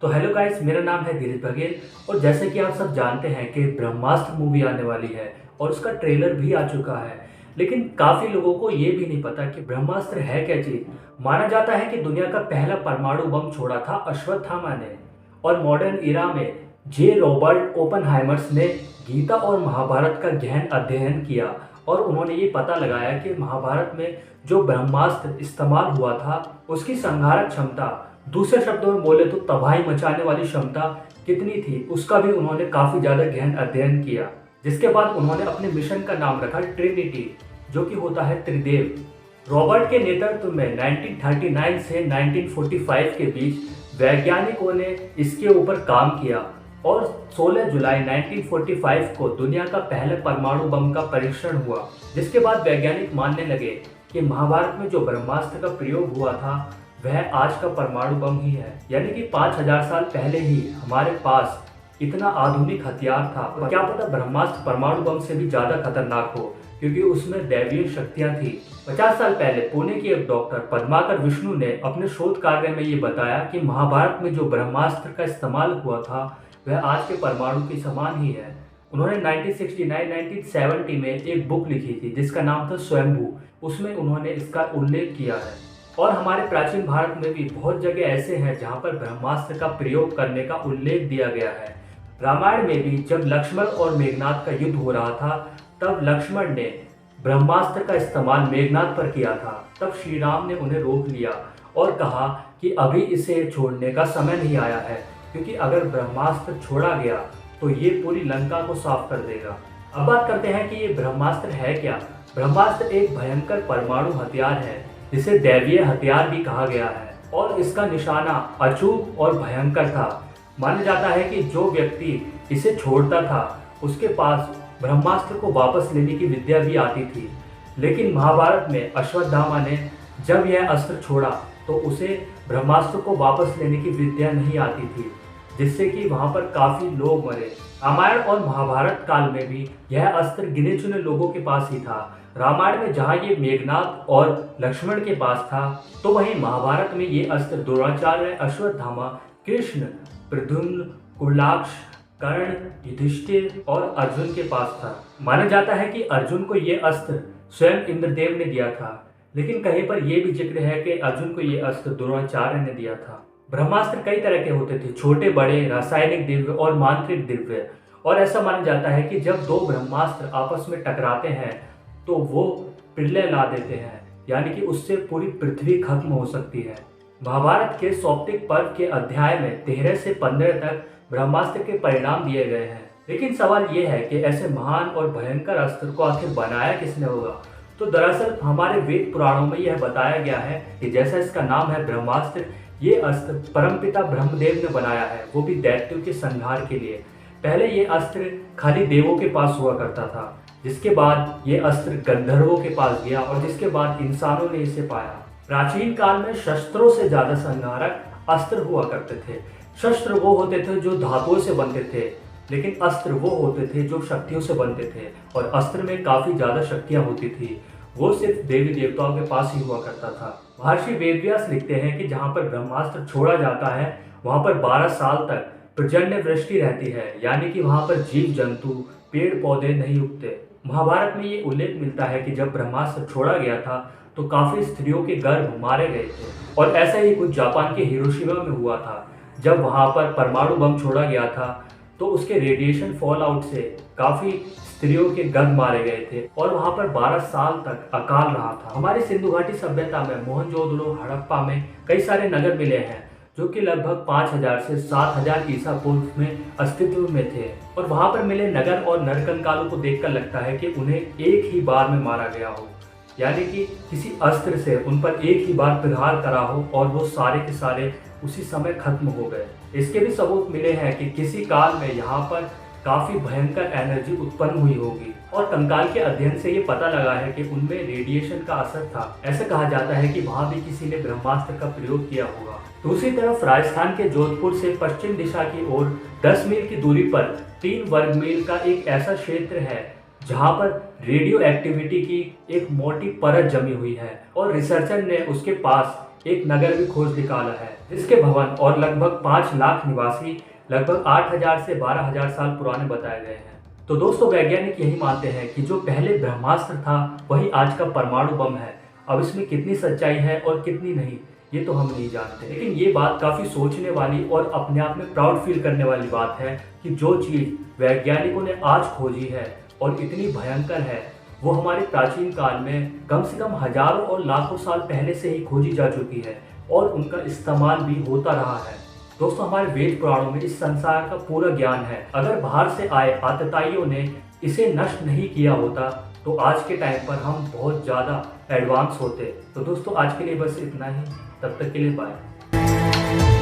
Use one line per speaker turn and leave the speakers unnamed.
तो hello guys, मेरा नाम है धीरज बघेल। और जैसे कि आप सब जानते हैं कि ब्रह्मास्त्र मूवी आने वाली है और उसका ट्रेलर भी आ चुका है। लेकिन काफ़ी लोगों को ये भी नहीं पता कि ब्रह्मास्त्र है क्या चीज़। माना जाता है कि दुनिया का पहला परमाणु बम छोड़ा था अश्वत्थामा ने। और मॉडर्न इरा में जे रॉबर्ट ओपनहाइमर्स ने गीता और महाभारत का गहन अध्ययन किया और उन्होंने ये पता लगाया कि महाभारत में जो ब्रह्मास्त्र इस्तेमाल हुआ था उसकी संहारक क्षमता, दूसरे शब्दों में बोले तो तबाही मचाने वाली क्षमता कितनी थी, उसका भी उन्होंने काफ़ी ज़्यादा गहन अध्ययन किया। जिसके बाद उन्होंने अपने मिशन का नाम रखा ट्रिनिटी, जो कि होता है त्रिदेव। रॉबर्ट के नेतृत्व में 1939 से 1945 के बीच वैज्ञानिकों ने इसके ऊपर काम किया और 16 जुलाई 1945 को दुनिया का पहले परमाणु बम का परीक्षण हुआ। जिसके बाद वैज्ञानिक मानने लगे कि महाभारत में जो ब्रह्मास्त्र का प्रयोग हुआ था वह आज का परमाणु बम ही है। यानी कि 5000 साल पहले ही हमारे पास इतना आधुनिक हथियार था। क्या पता ब्रह्मास्त्र परमाणु बम से भी ज्यादा खतरनाक हो, क्योंकि उसमें दैवीय शक्तियां थी। 50 साल पहले पुणे की एक डॉक्टर पद्माकर विष्णु ने अपने शोध कार्य में ये बताया कि महाभारत में जो ब्रह्मास्त्र का इस्तेमाल हुआ था वह आज के परमाणु के समान ही है। उन्होंने 1969-1970 में एक बुक लिखी थी जिसका नाम था स्वयंभू। उसमें उन्होंने इसका उल्लेख किया है। और हमारे प्राचीन भारत में भी बहुत जगह ऐसे हैं जहाँ पर ब्रह्मास्त्र का प्रयोग करने का उल्लेख दिया गया है। रामायण में भी जब लक्ष्मण और मेघनाथ का युद्ध हो रहा था तब लक्ष्मण ने ब्रह्मास्त्र का इस्तेमाल मेघनाथ पर किया था। तब श्री राम ने उन्हें रोक लिया और कहा कि अभी इसे छोड़ने का समय नहीं आया है, क्योंकि अगर ब्रह्मास्त्र छोड़ा गया तो ये पूरी लंका को साफ कर देगा। अब बात करते हैं कि ये ब्रह्मास्त्र है क्या। ब्रह्मास्त्र एक भयंकर परमाणु हथियार है जिसे दैवीय हथियार भी कहा गया है और इसका निशाना अचूक और भयंकर था। माना जाता है कि जो व्यक्ति इसे छोड़ता था उसके पास ब्रह्मास्त्र को वापस लेने की विद्या भी आती थी। लेकिन महाभारत में अश्वत्थामा ने जब यह अस्त्र छोड़ा तो उसे ब्रह्मास्त्र को वापस लेने की विद्या नहीं आती थी, जिससे कि वहां पर काफी लोग मरे। रामायण और महाभारत काल में भी यह अस्त्र गिने चुने लोगों के पास ही था। रामायण में जहाँ ये मेघनाथ और लक्ष्मण के पास था, तो वहीं महाभारत में ये अस्त्र द्रोणाचार्य, अश्वत्थामा, कृष्ण, प्रद्युम्न, कुर्लाक्ष, कर्ण, युधिष्ठिर और अर्जुन के पास था। माना जाता है कि अर्जुन को ये अस्त्र स्वयं इंद्रदेव ने दिया था, लेकिन कहीं पर यह भी जिक्र है कि अर्जुन को ये अस्त्र द्रोणाचार्य ने दिया था। ब्रह्मास्त्र कई तरह के होते थे, छोटे बड़े, रासायनिक दिव्य और मांत्रिक दिव्य। और ऐसा माना जाता है कि जब दो ब्रह्मास्त्र आपस में टकराते हैं तो वो प्रलय ला देते हैं, यानी कि उससे पूरी पृथ्वी खत्म हो सकती है। महाभारत के सौप्तिक पर्व के अध्याय में 13 से 15 तक ब्रह्मास्त्र के परिणाम दिए गए हैं। लेकिन सवाल ये है कि ऐसे महान और भयंकर अस्त्र को आखिर बनाया किसने होगा। तो दरअसल हमारे वेद पुराणों में यह बताया गया है कि जैसा इसका नाम है ब्रह्मास्त्र, ये अस्त्र परमपिता ब्रह्मदेव ने बनाया है, वो भी दैत्यों के संहार के लिए। पहले ये अस्त्र खाली देवों के पास हुआ करता था, जिसके बाद ये अस्त्र गंधर्वों के पास गया और जिसके बाद इंसानों ने इसे पाया। प्राचीन काल में शस्त्रों से ज्यादा संहारक अस्त्र हुआ करते थे। शस्त्र वो होते थे जो धातुओं से बनते थे, लेकिन अस्त्र वो होते थे जो शक्तियों से बनते थे। और अस्त्र में काफी ज्यादा शक्तियां होती थी, वो सिर्फ देवी देवताओं के पास ही हुआ करता था। महर्षि वेदव्यास लिखते हैं कि जहाँ पर ब्रह्मास्त्र छोड़ा जाता है वहाँ पर 12 साल तक पर्जन्य वृष्टि रहती है, यानी कि वहाँ पर जीव जंतु, पेड़ पौधे नहीं उगते। महाभारत में ये उल्लेख मिलता है कि जब ब्रह्मास्त्र छोड़ा गया था तो काफी स्त्रियों के गर्भ मारे गए थे। और ऐसा ही कुछ जापान के हिरोशिमा में हुआ था। जब वहाँ पर परमाणु बम छोड़ा गया था तो उसके रेडिएशन फॉल आउट से काफी स्त्रियों के गर्भ मारे गए थे और वहां पर 12 साल तक अकाल रहा था। हमारी सिंधु घाटी सभ्यता में मोहनजोदड़ो, हड़प्पा में कई सारे नगर मिले हैं जो कि लगभग 5000 से 7000 ईसा पूर्व में अस्तित्व में थे। और वहां पर मिले नगर और नरकंकालों को देखकर लगता है कि उन्हें एक ही बार में मारा गया हो, यानी कि किसी अस्त्र से उन पर एक ही बार प्रहार करा हो और वो सारे के सारे उसी समय खत्म हो गए। इसके भी सबूत मिले हैं कि किसी काल में यहाँ पर काफी भयंकर एनर्जी उत्पन्न हुई होगी। और कंकाल के अध्ययन से ये पता लगा है कि उनमें रेडिएशन का असर था। ऐसा कहा जाता है कि वहां भी किसी ने ब्रह्मास्त्र का प्रयोग किया होगा। दूसरी तरफ राजस्थान के जोधपुर से पश्चिम दिशा की ओर 10 मील की दूरी पर 3 वर्ग मील का एक ऐसा क्षेत्र है जहां पर रेडियो एक्टिविटी की एक मोटी परत जमी हुई है और रिसर्चर ने उसके पास एक नगर भी खोज निकाला है जिसके भवन और लगभग 5 लाख निवासी लगभग 8,000 से 12,000 साल पुराने बताए गए हैं। तो दोस्तों, वैज्ञानिक यही मानते हैं कि जो पहले ब्रह्मास्त्र था वही आज का परमाणु बम है। अब इसमें कितनी सच्चाई है और कितनी नहीं, ये तो हम नहीं जानते, लेकिन ये बात काफ़ी सोचने वाली और अपने आप में प्राउड फील करने वाली बात है कि जो चीज़ वैज्ञानिकों ने आज खोजी है और इतनी भयंकर है, वो हमारे प्राचीन काल में कम से कम हजारों और लाखों साल पहले से ही खोजी जा चुकी है और उनका इस्तेमाल भी होता रहा है। दोस्तों, हमारे वेद पुराणों में इस संसार का पूरा ज्ञान है। अगर बाहर से आए आतताइयों ने इसे नष्ट नहीं किया होता तो आज के टाइम पर हम बहुत ज़्यादा एडवांस होते। तो दोस्तों, आज के लिए बस इतना ही। तब तक के लिए बाय।